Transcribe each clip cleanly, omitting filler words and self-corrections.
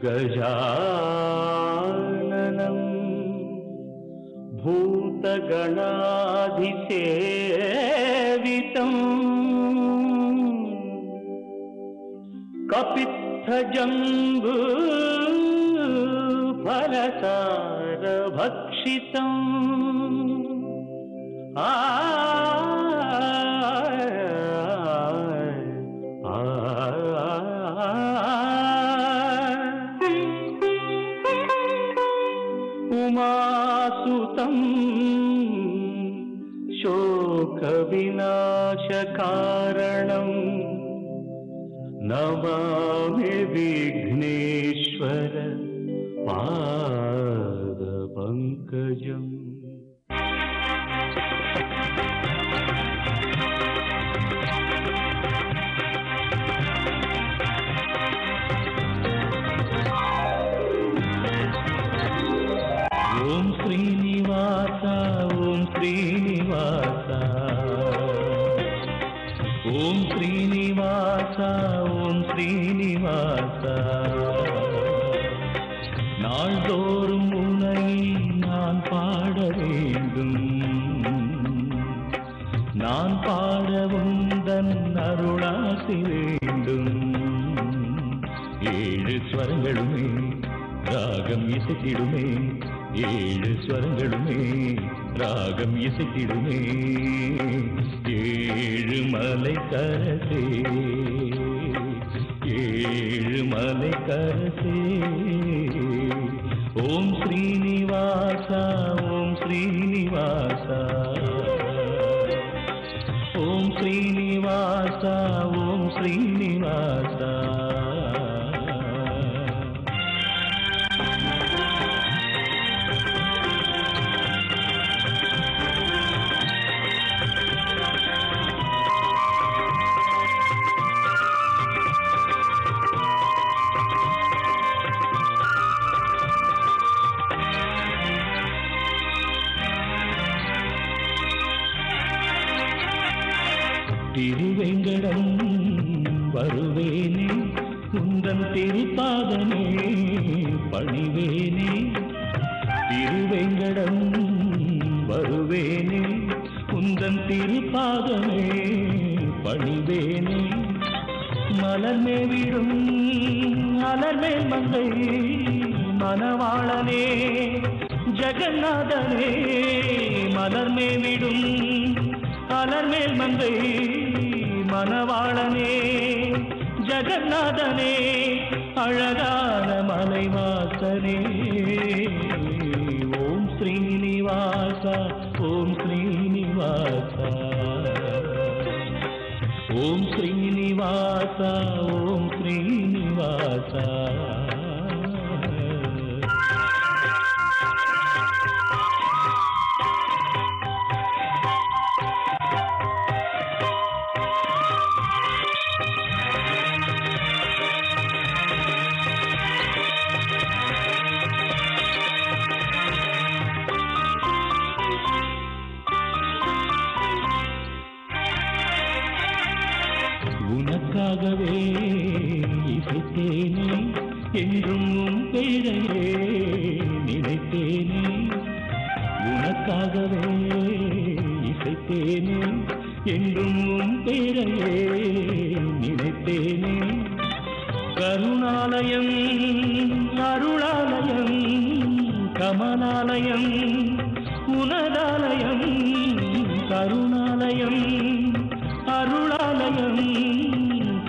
गजाननम् भूतगणाधिसेवितम् कपित्थजम्बू फलसारभक्षितम् उमासुतम् शोकविनाशकारणम् नमामि विघ्नेश्वर पादपङ्कजम्। ओम श्रीनिवास ओम श्रीनिवास ओम श्रीनिवास ओम श्रीनिवास நாள்தோறும் உன்னை நான் பாட வேண்டும் நான் பாட உந்தன் அருளாசி வேண்டும் ஏழு ஸ்வரங்களுமே ராகம் இசைத்திடுமே ஏழு ஸ்வரங்களுமே ராகம் இசைத்திடுமே ஏழு மலை கரசே ஏழு மலை கரசே ஓம் ஸ்ரீனிவாசா ஓம் ஸ்ரீனிவாசா ஓம் ஸ்ரீனிவாசா ஓம் ஸ்ரீனிவாசா திருவேங்கடம் வருவேனே உந்தன் திருப்பாதமே பணிவேனே திருவேங்கடம் வருவேனே உந்தன் திருப்பாதமே பணிவேனே மலர்மே விடும் அலர்மே மங்கை மணவாளனே ஜெகநாதனே மலர்மே விடும் அலர்மேல் மங்கை மணவாளனே ஜெகநாதனே அழகான மலைவாசனே ஓம் ஸ்ரீனிவாசா ஓம் ஸ்ரீனிவாசா ஓம் ஸ்ரீனிவாசா ஓம் ஸ்ரீனிவாசா உனக்காகவே இசைத்தேனே என்றும் உன் பேரையே நினைத்தேனே உனக்காகவே இசைத்தேனே என்றும் உன் பேரையே நினைத்தேனே கருணாலயம் அருளாலயம் கமலாலயம் உனதாலயம் கருணாலயம் அருளாலயம்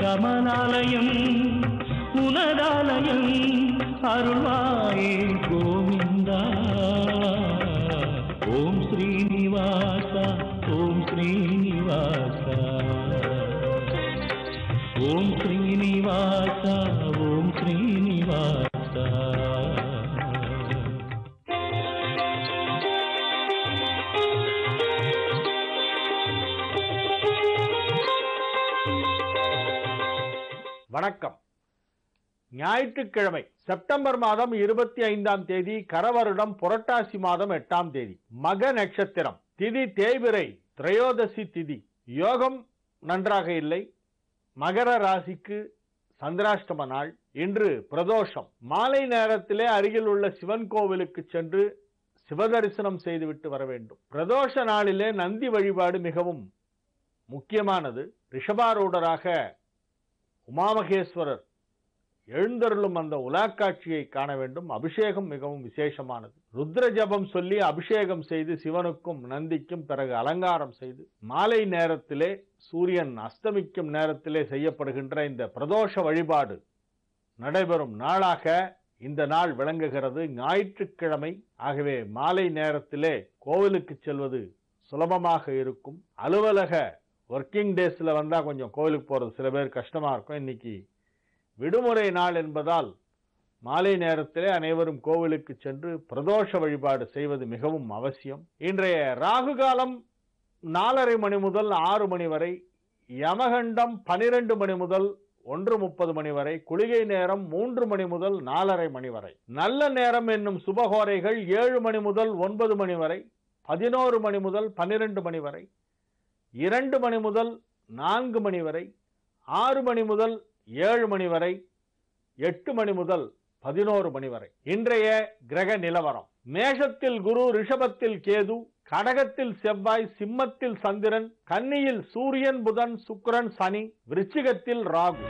கமலாலயம் உனதாலயம் அருள்வாயே கோவிந்தா ஓம் ஸ்ரீனிவாசா ஓம் ஸ்ரீனிவாசா ஓம் ஸ்ரீனிவாசா ஓம் ஸ்ரீனிவாசா வணக்கம். ஞாயிற்றுக்கிழமை செப்டம்பர் மாதம் 25ஆம் தேதி, கரவருடம் புரட்டாசி மாதம் 8ஆம் தேதி, மக நட்சத்திரம், திதி தேய்பிறை, திரையோதசி திதி, யோகம் நன்றாக இல்லை. மகர ராசிக்கு சந்திராஷ்டம நாள். இன்று பிரதோஷம். மாலை நேரத்திலே அருகில் உள்ள சிவன் கோவிலுக்கு சென்று சிவதரிசனம் செய்துவிட்டு வர வேண்டும். பிரதோஷ நாளிலே நந்தி வழிபாடு மிகவும் முக்கியமானது. ரிஷபாரூடராக உமாமகேஸ்வரர் எழுந்தருளும் அந்த உலாக்காட்சியை காண வேண்டும். அபிஷேகம் மிகவும் விசேஷமானது. ருத்ர ஜபம் சொல்லி அபிஷேகம் செய்து சிவனுக்கும் நந்திக்கும் பிறகு அலங்காரம் செய்து மாலை நேரத்திலே சூரியன் அஸ்தமிக்கும் நேரத்திலே செய்யப்படுகின்ற இந்த பிரதோஷ வழிபாடு நடைபெறும் நாளாக இந்த நாள் விளங்குகிறது. ஞாயிற்றுக்கிழமை. ஆகவே மாலை நேரத்திலே கோவிலுக்கு செல்வது சுலபமாக இருக்கும். அலுவலக ஒர்க்கிங் டேஸ்ல வந்தா கொஞ்சம் கோவிலுக்கு போறது சில பேர் கஷ்டமா இருக்கும். இன்னைக்கு விடுமுறை நாள் என்பதால் மாலை நேரத்திலே அனைவரும் கோவிலுக்கு சென்று பிரதோஷ வழிபாடு செய்வது மிகவும் அவசியம். இன்றைய ராகு காலம் 4:30 மணி முதல் 6 மணி வரை, யமகண்டம் 12 மணி முதல் 1:30 மணி வரை, குளிகை நேரம் 3 மணி முதல் 4:30 மணி வரை. நல்ல நேரம் என்னும் சுபகோரைகள் 7 மணி முதல் 9 மணி வரை, 11 மணி முதல் 12 மணி வரை, 2 மணி முதல் 4 மணி வரை, 6 மணி முதல் 7 மணி வரை, 8 மணி முதல் 11 மணி வரை. இன்றைய கிரக நிலவரம்: மேஷத்தில் குரு, ரிஷபத்தில் கேது, கடகத்தில் செவ்வாய், சிம்மத்தில் சந்திரன், கன்னியில் சூரியன், புதன், சுக்கிரன், சனி, விருச்சிகத்தில் ராகு.